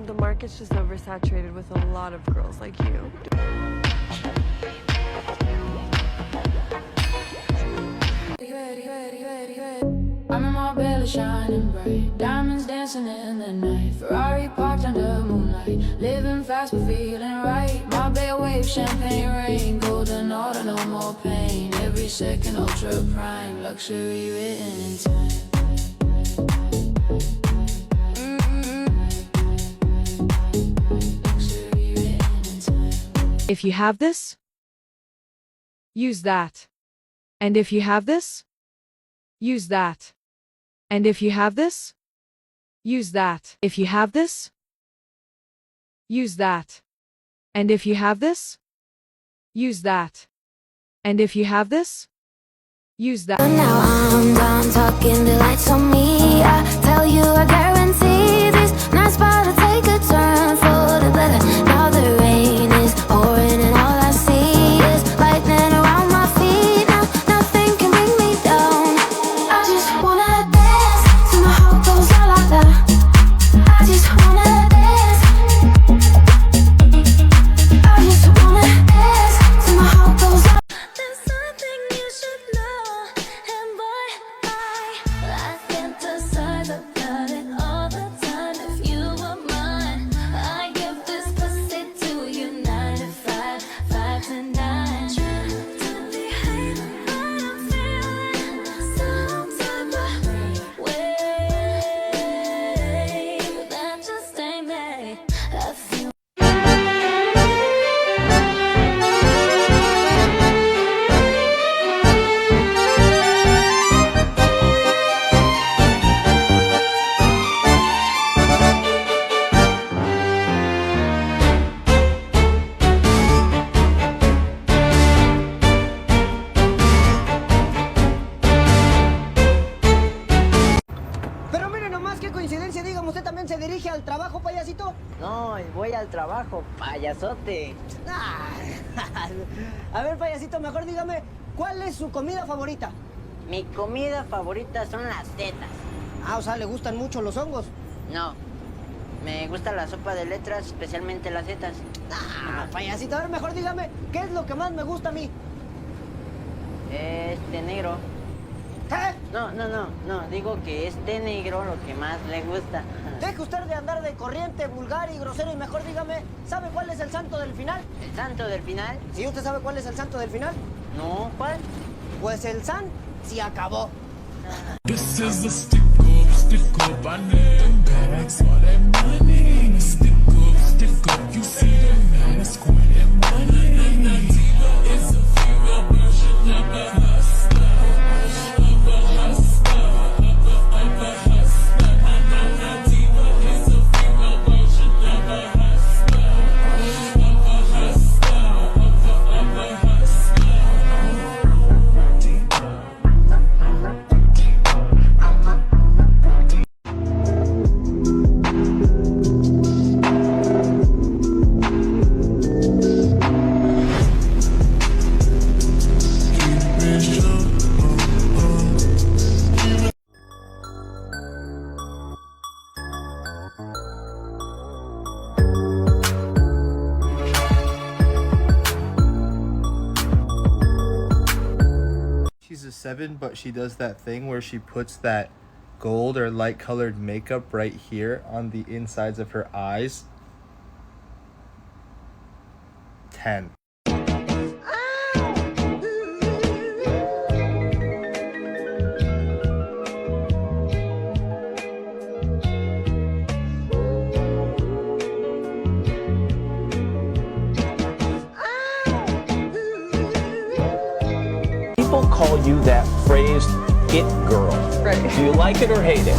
The market's just oversaturated with a lot of girls like you. I'm in my belly shining bright, diamonds dancing in the night, Ferrari parked under moonlight, living fast but feeling right. My bed waves, champagne rain, golden order, no more pain. Every second ultra prime, luxury written in time. Luxury written in time. If you have this, use that. And if you have this, use that. And if you have this, use that. If you have this, use that. And if you have this, use that. And if you have this, use that. Now I'm done talking, the lights on me. I tell you, I guarantee this night's about to take a turn for the better. Now the rain is pouring and all I see is lightning around my feet. Now nothing can bring me down. I just wanna dance till my heart goes la la la. I just wanna dance. I just wanna dance till my heart goes la. There's something you should know, and boy, I fantasize about it all the time. If you were mine, I give this pussy to you 9 to 5, 5 to 9. Trying to behave, but I'm feeling some type of way that just ain't me. I feel. Pero mire nomás qué coincidencia, dígame, ¿usted también se dirige al trabajo, payasito? No, voy al trabajo, payasote. Ah, a ver, payasito, mejor dígame, ¿cuál es su comida favorita? Mi comida favorita son las tetas. Ah, o sea, ¿le gustan mucho los hongos? No, me gusta la sopa de letras, especialmente las setas. Ah, payasito, a ver, mejor dígame, ¿qué es lo que más me gusta a mí? Este negro. ¿Qué? No, digo que este negro lo que más le gusta. Deje usted de andar de corriente, vulgar y grosero y mejor dígame, ¿sabe cuál es el santo del final? ¿El santo del final? ¿Sí usted sabe cuál es el santo del final? No, ¿cuál? Pues el san se acabó. This is a stick up, I need them bags for that money. Stick up, you see the mask for that money. It's a female version of a hustler, of a hustler, of a hustler. Diva is a female version of a hustler, of a hustler, of a hustler. She's a 7, but she does that thing where she puts that gold or light colored makeup right here on the insides of her eyes. 10. People call you that phrase, it girl. Right. Do you like it or hate it?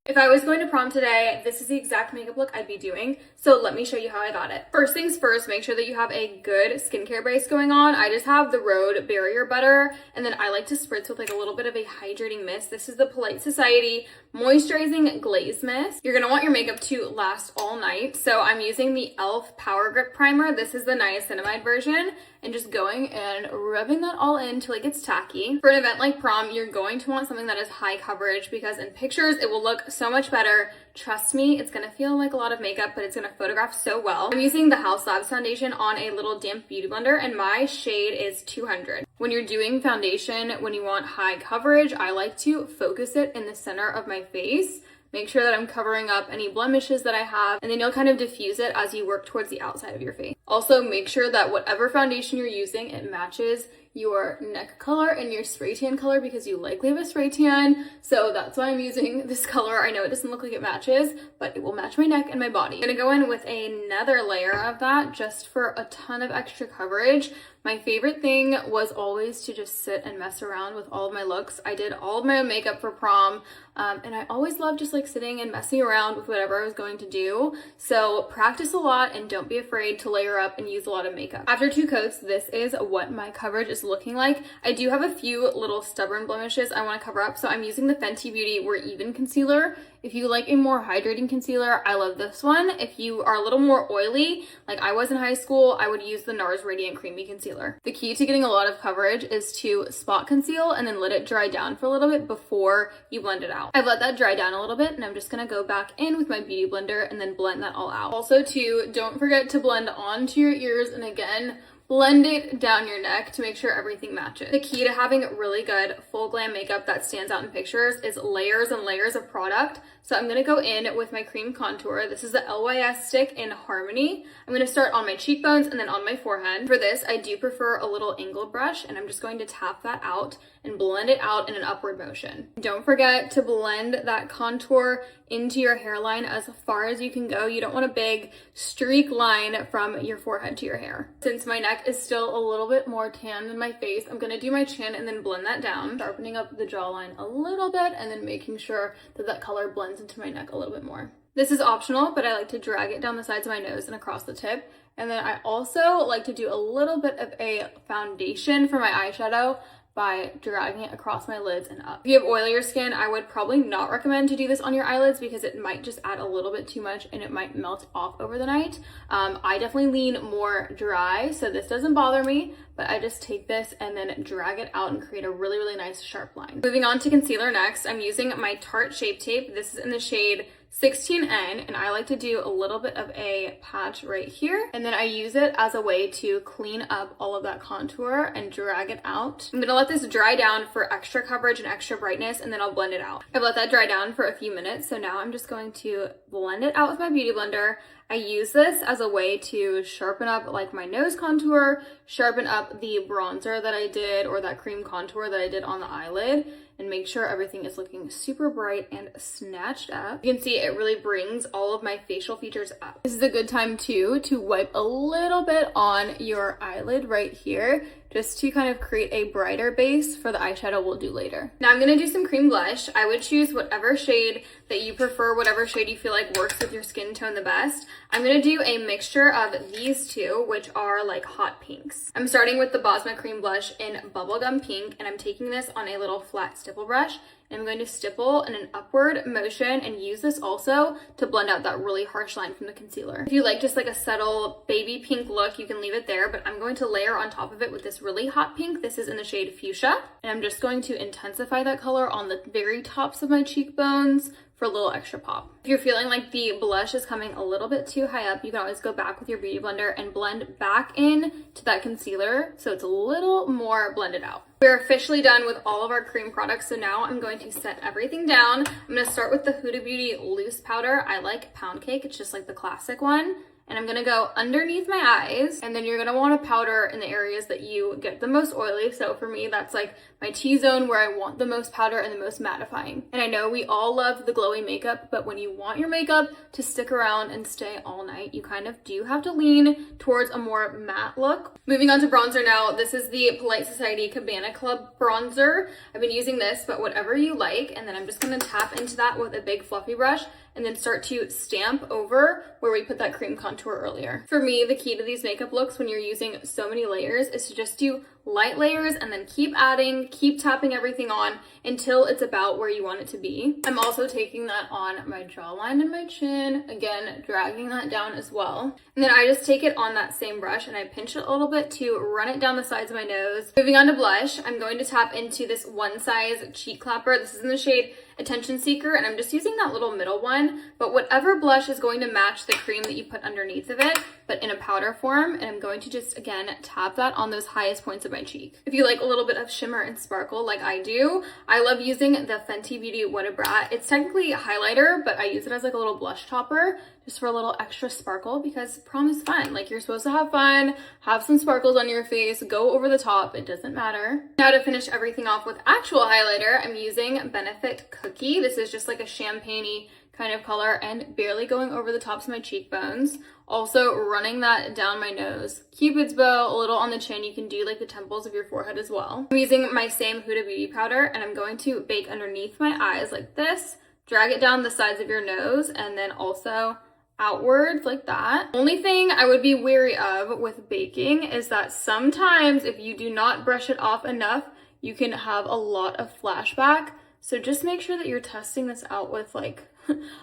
If I was going to prom today, this is the exact makeup look I'd be doing. So let me show you how I got it. First things first, make sure that you have a good skincare base going on. I just have the Rhode Barrier Butter, and then I like to spritz with like a little bit of a hydrating mist. This is the Polite Society Moisturizing Glaze Mist. You're gonna want your makeup to last all night. So I'm using the e.l.f. Power Grip Primer. This is the niacinamide version. and just going and rubbing that all in till it gets tacky. For an event like prom, you're going to want something that is high coverage because in pictures it will look so much better. Trust me, it's gonna feel like a lot of makeup, but it's gonna photograph so well. I'm using the House Labs foundation on a little damp beauty blender, and my shade is 200. When you're doing foundation, when you want high coverage, I like to focus it in the center of my face. Make sure that I'm covering up any blemishes that I have, and then you'll kind of diffuse it as you work towards the outside of your face. Also, make sure that whatever foundation you're using, it matches your neck color and your spray tan color because you likely have a spray tan. So that's why I'm using this color. I know it doesn't look like it matches, but it will match my neck and my body. I'm gonna go in with another layer of that just for a ton of extra coverage. My favorite thing was always to just sit and mess around with all of my looks. I did all of my own makeup for prom, and I always loved just like sitting and messing around with whatever I was going to do. So practice a lot and don't be afraid to layer up and use a lot of makeup. After 2 coats, this is what my coverage is looking like. I do have a few little stubborn blemishes I want to cover up, so I'm using the Fenty Beauty We're Even concealer. If you like a more hydrating concealer, I love this one. If you are a little more oily, like I was in high school, I would use the NARS Radiant Creamy Concealer. The key to getting a lot of coverage is to spot conceal and then let it dry down for a little bit before you blend it out. I've let that dry down a little bit, and I'm just gonna go back in with my beauty blender and then blend that all out. Also too, don't forget to blend onto your ears, and again, blend it down your neck to make sure everything matches. The key to having really good full glam makeup that stands out in pictures is layers and layers of product. So I'm gonna go in with my cream contour. This is the LYS stick in Harmony. I'm gonna start on my cheekbones and then on my forehead. For this, I do prefer a little angled brush, and I'm just going to tap that out and blend it out in an upward motion. Don't forget to blend that contour into your hairline as far as you can go. You don't want a big streak line from your forehead to your hair. Since my neck is still a little bit more tan than my face, I'm gonna do my chin and then blend that down, sharpening up the jawline a little bit and then making sure that that color blends into my neck a little bit more. This is optional, but I like to drag it down the sides of my nose and across the tip. And then I also like to do a little bit of a foundation for my eyeshadow by dragging it across my lids and up. If you have oilier skin, I would probably not recommend to do this on your eyelids because it might just add a little bit too much and it might melt off over the night. I definitely lean more dry, so this doesn't bother me, but I just take this and then drag it out and create a really, really nice sharp line. Moving on to concealer next, I'm using my Tarte Shape Tape. This is in the shade 16N, and I like to do a little bit of a patch right here, and then I use it as a way to clean up all of that contour and drag it out. I'm gonna let this dry down for extra coverage and extra brightness, and then I'll blend it out. I've let that dry down for a few minutes, so now I'm just going to blend it out with my beauty blender. I use this as a way to sharpen up like my nose contour, sharpen up the bronzer that I did or that cream contour that I did on the eyelid, and make sure everything is looking super bright and snatched up. You can see it really brings all of my facial features up. This is a good time too to wipe a little bit on your eyelid right here, just to kind of create a brighter base for the eyeshadow we'll do later. Now I'm gonna do some cream blush. I would choose whatever shade that you prefer, whatever shade you feel like works with your skin tone the best. I'm gonna do a mixture of these two, which are like hot pinks. I'm starting with the Bosma Cream Blush in Bubblegum Pink, and I'm taking this on a little flat stipple brush. And I'm going to stipple in an upward motion and use this also to blend out that really harsh line from the concealer. If you like just like a subtle baby pink look, you can leave it there, but I'm going to layer on top of it with this really hot pink. This is in the shade Fuchsia, and I'm just going to intensify that color on the very tops of my cheekbones for a little extra pop. If you're feeling like the blush is coming a little bit too high up, you can always go back with your beauty blender and blend back in to that concealer so it's a little more blended out. We're officially done with all of our cream products, so now I'm going to set everything down. I'm going to start with the Huda Beauty Loose Powder. I like Pound Cake, it's just like the classic one. And I'm gonna go underneath my eyes, and then you're gonna wanna powder in the areas that you get the most oily. So for me, that's like my T-zone where I want the most powder and the most mattifying. And I know we all love the glowy makeup, but when you want your makeup to stick around and stay all night, you kind of do have to lean towards a more matte look. Moving on to bronzer now. This is the Polite Society Cabana Club bronzer. I've been using this, but whatever you like. And then I'm just gonna tap into that with a big fluffy brush and then start to stamp over where we put that cream contour contour earlier. For me, the key to these makeup looks when you're using so many layers is to just do light layers and then keep adding, keep tapping everything on until it's about where you want it to be. I'm also taking that on my jawline and my chin, again, dragging that down as well. And then I just take it on that same brush and I pinch it a little bit to run it down the sides of my nose. Moving on to blush, I'm going to tap into this One Size cheek clapper. This is in the shade Attention Seeker, and I'm just using that little middle one, but whatever blush is going to match the cream that you put underneath of it, but in a powder form, and I'm going to just, again, tap that on those highest points of my cheek. If you like a little bit of shimmer and sparkle like I do, I love using the Fenty Beauty What a Brat. It's technically a highlighter, but I use it as like a little blush topper, just for a little extra sparkle, because prom is fun. Like, you're supposed to have fun, have some sparkles on your face, go over the top, it doesn't matter. Now to finish everything off with actual highlighter, I'm using Benefit Cookie. This is just like a champagne-y kind of color and barely going over the tops of my cheekbones. Also running that down my nose. Cupid's bow, a little on the chin. You can do like the temples of your forehead as well. I'm using my same Huda Beauty powder and I'm going to bake underneath my eyes like this. Drag it down the sides of your nose and then also outwards like that. Only thing I would be wary of with baking is that sometimes if you do not brush it off enough, you can have a lot of flashback. So just make sure that you're testing this out with like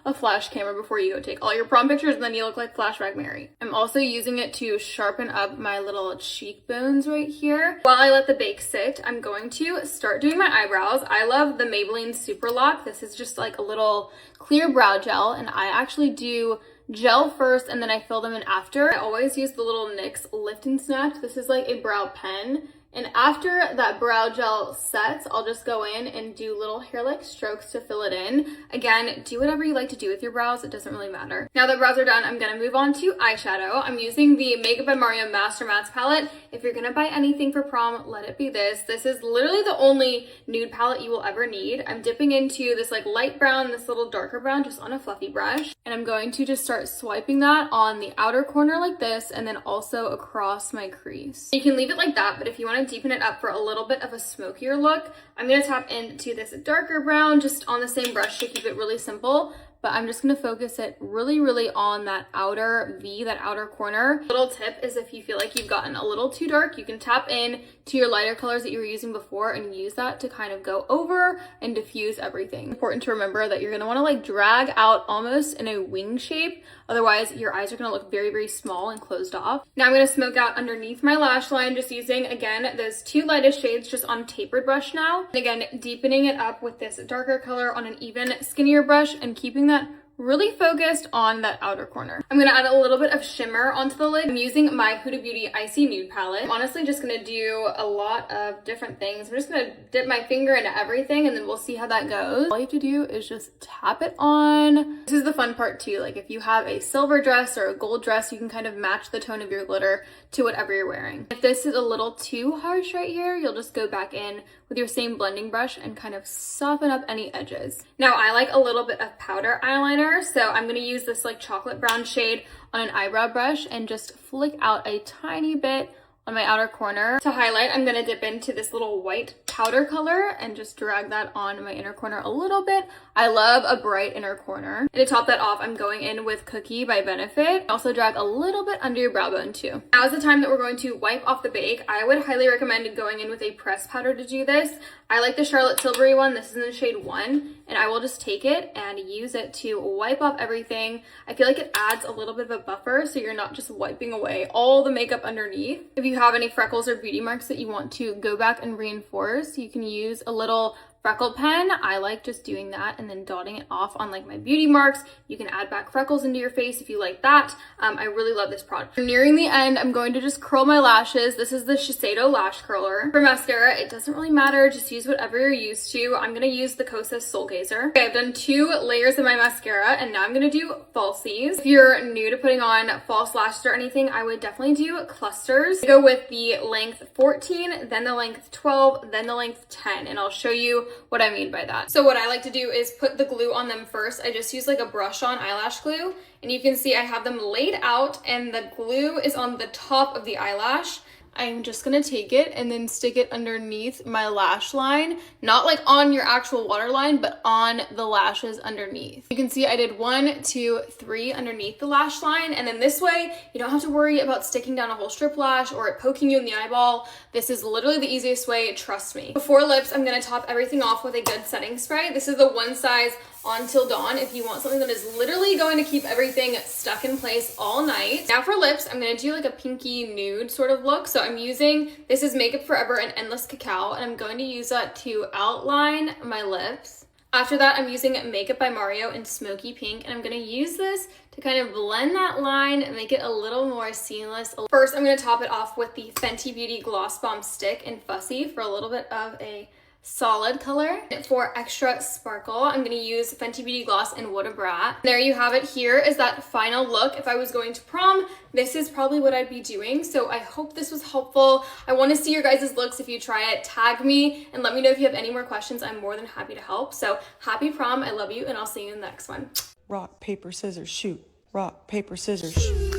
a flash camera before you go take all your prom pictures and then you look like Flashback Mary. I'm also using it to sharpen up my little cheekbones right here. While I let the bake sit, I'm going to start doing my eyebrows. I love the Maybelline Super Lock. This is just like a little clear brow gel, and I actually do gel first and then I fill them in after. I always use the little NYX Lift and Snatch. This is like a brow pen. And after that brow gel sets, I'll just go in and do little hair-like strokes to fill it in. Again, do whatever you like to do with your brows. It doesn't really matter. Now that brows are done, I'm going to move on to eyeshadow. I'm using the Makeup by Mario Master Mattes palette. If you're going to buy anything for prom, let it be this. This is literally the only nude palette you will ever need. I'm dipping into this like light brown, this little darker brown, just on a fluffy brush. And I'm going to just start swiping that on the outer corner like this, and then also across my crease. You can leave it like that, but if you want to deepen it up for a little bit of a smokier look, I'm going to tap into this darker brown just on the same brush to keep it really simple. But I'm just going to focus it really on that outer V, that outer corner. Little tip is if you feel like you've gotten a little too dark, you can tap in to your lighter colors that you were using before and use that to kind of go over and diffuse everything. Important to remember that you're going to want to like drag out almost in a wing shape. Otherwise, your eyes are going to look very small and closed off. Now I'm going to smoke out underneath my lash line, just using, again, those two lightest shades just on tapered brush now. And again, deepening it up with this darker color on an even skinnier brush and keeping that really focused on that outer corner. I'm gonna add a little bit of shimmer onto the lid. I'm using my Huda Beauty Icy Nude palette. I'm honestly just gonna do a lot of different things. I'm just gonna dip my finger into everything and then we'll see how that goes. All you have to do is just tap it on. This is the fun part too. Like if you have a silver dress or a gold dress, you can kind of match the tone of your glitter to whatever you're wearing. If this is a little too harsh right here, you'll just go back in with your same blending brush and kind of soften up any edges. Now I like a little bit of powder eyeliner, so I'm gonna use this like chocolate brown shade on an eyebrow brush and just flick out a tiny bit on my outer corner. To highlight, I'm gonna dip into this little white powder color and just drag that on my inner corner a little bit. I love a bright inner corner. And to top that off, I'm going in with Cookie by Benefit. Also drag a little bit under your brow bone too. Now is the time that we're going to wipe off the bake. I would highly recommend going in with a pressed powder to do this. I like the Charlotte Tilbury one. This is in the shade 1, and I will just take it and use it to wipe off everything. I feel like it adds a little bit of a buffer so you're not just wiping away all the makeup underneath. If you have any freckles or beauty marks that you want to go back and reinforce, you can use a little freckle pen. I like just doing that and then dotting it off on like my beauty marks. You can add back freckles into your face if you like that. I really love this product. Nearing the end, I'm going to just curl my lashes. This is the Shiseido Lash Curler. For mascara, it doesn't really matter. Just use whatever you're used to. I'm going to use the Kosas Soul Gazer. Okay, I've done 2 layers of my mascara and now I'm going to do falsies. If you're new to putting on false lashes or anything, I would definitely do clusters. Go with the length 14, then the length 12, then the length 10, and I'll show you what I mean by that. So what I like to do is put the glue on them first. I just use like a brush on eyelash glue, and you can see I have them laid out and the glue is on the top of the eyelash. I'm just gonna take it and then stick it underneath my lash line, not like on your actual waterline, but on the lashes underneath. You can see I did 1, 2, 3 underneath the lash line, and then this way you don't have to worry about sticking down a whole strip lash or it poking you in the eyeball. This is literally the easiest way, trust me. Before lips, I'm gonna top everything off with a good setting spray. This is the One Size On Till Dawn if you want something that is literally going to keep everything stuck in place all night. Now for lips, I'm gonna do like a pinky nude sort of look. So I'm using, this is Makeup Forever and Endless Cacao, and I'm going to use that to outline my lips. After that, I'm using Makeup by Mario in Smoky Pink, and I'm gonna use this to kind of blend that line and make it a little more seamless. First, I'm gonna top it off with the Fenty Beauty Gloss Bomb Stick in Fussy for a little bit of a solid color. For extra sparkle, I'm going to use Fenty Beauty Gloss in What a Brat. There you have it. Here is that final look. If I was going to prom, this is probably what I'd be doing. So I hope this was helpful. I want to see your guys' looks if you try it. Tag me and let me know if you have any more questions. I'm more than happy to help. So happy prom. I love you, and I'll see you in the next one. Rock, paper, scissors, shoot. Rock, paper, scissors, shoot.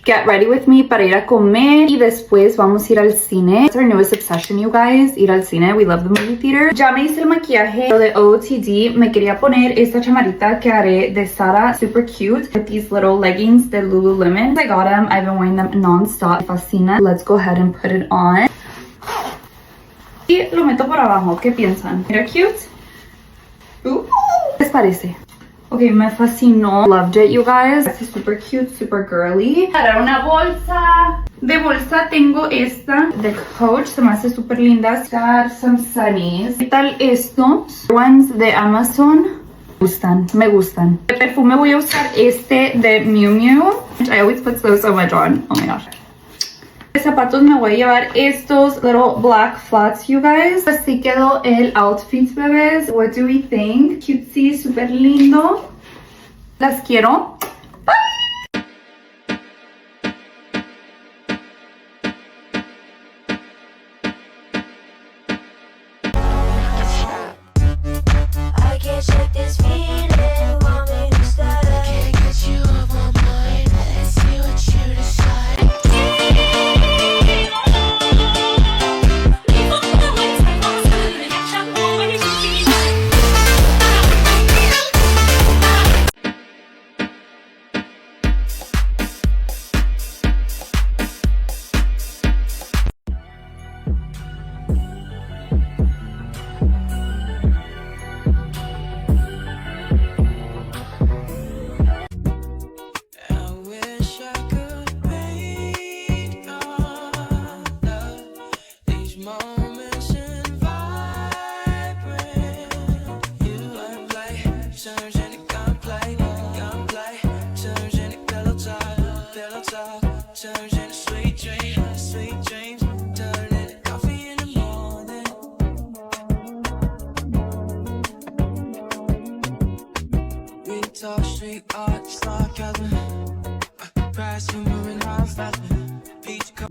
Get ready with me para ir a comer y después vamos a ir al cine. It's our newest obsession, you guys, ir al cine. We love the movie theater. Ya me hice el maquillaje de OOTD. Me quería poner esta chamarrita que haré de Sara, super cute, with these little leggings de Lululemon. I got them. I've been wearing them non-stop. Fascina. Let's go ahead and put it on. Y lo meto por abajo. ¿Qué piensan? Mira cute. ¿Qué les parece? Okay, me fascinó. Loved it, you guys. It's super cute, super girly. Para una bolsa. De bolsa tengo esta de Coach. Se me hace super linda. Got some sunnies. ¿Qué tal estos? Ones de Amazon. Me gustan. De perfume voy a usar este de Miu Miu. I always put those on my John. Oh my gosh. De zapatos me voy a llevar estos little black flats, you guys. Así quedó el outfit, bebés. What do we think? Cutesy, super lindo. Las quiero. I can't shake this feeling. Want me to start? Can't get you off my mind. Let's see what you decide. Talk street art, sarcasm. Price humor and high fashion. Peach cup.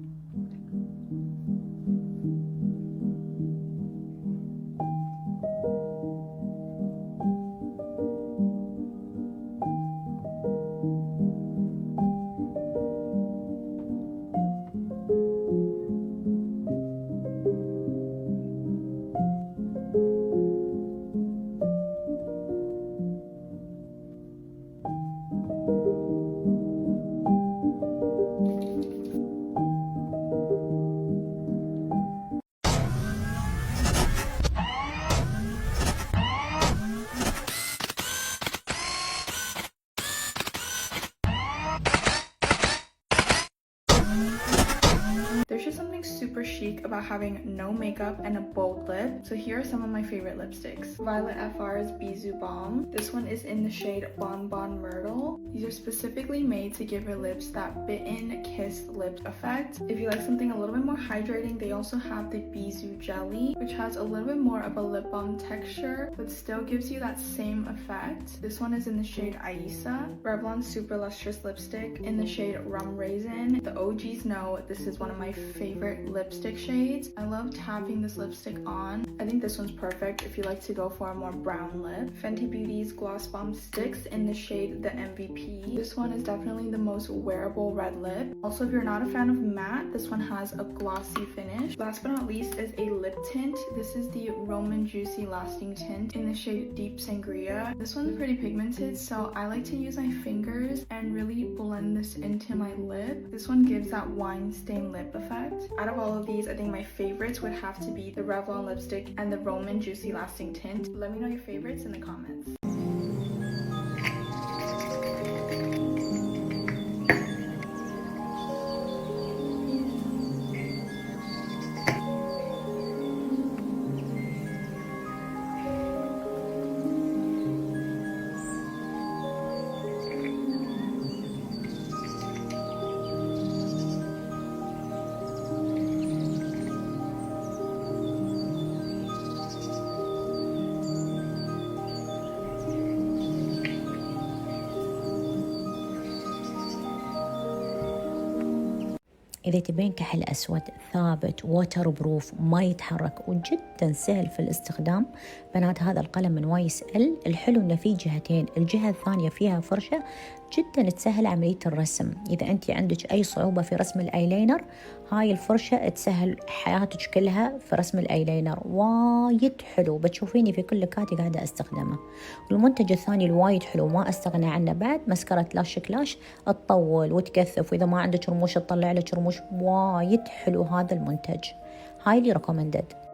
There's just something super chic about having no makeup and a bold lip. So here are some of my favorite lipsticks. Violet FR's Bisou Balm. This one is in the shade Bon Bon Myrtle. These are specifically made to give your lips that bitten kiss lip effect. If you like something a little bit more hydrating, they also have the Bisou Jelly, which has a little bit more of a lip balm texture, but still gives you that same effect. This one is in the shade Aisa. Revlon Super Lustrous Lipstick in the shade Rum Raisin. The OGs know this is one of my favorite lipstick shades. shades. I love tapping this lipstick on. I think this one's perfect if you like to go for a more brown lip. Fenty Beauty's Gloss Bomb Sticks in the shade The MVP. This one is definitely the most wearable red lip. Also, if you're not a fan of matte, this one has a glossy finish. Last but not least is a lip tint. This is the Roman Juicy Lasting Tint in the shade Deep Sangria. This one's pretty pigmented, so I like to use my fingers and really blend this into my lip. This one gives that wine stain lip effect. Out of all of these, I think my favorites would have to be the Revlon lipstick and the Roman Juicy Lasting Tint. Let me know your favorites in the comments. إذا تبين كحل أسود ثابت ووتر بروف ما يتحرك وجدا سهل في الاستخدام، بنات هذا القلم من واي يسأل. الحلو إنه فيه جهتين، الجهة الثانية فيها فرشة جدا تسهل عملية الرسم. إذا أنت عندك أي صعوبة في رسم الأيلاينر، هاي الفرشة تسهل حياتك كلها في رسم الأيلاينر. وايد حلو، بتشوفيني في كل لوكاتي قاعدة استخدمه. والمنتج الثاني الوايد حلو ما استغنى عنه بعد، مسكرة لاش كلاش تطول وتكثف، وإذا ما عندك رموش تطلع لك رموش. وايد حلو هذا المنتج، highly recommended.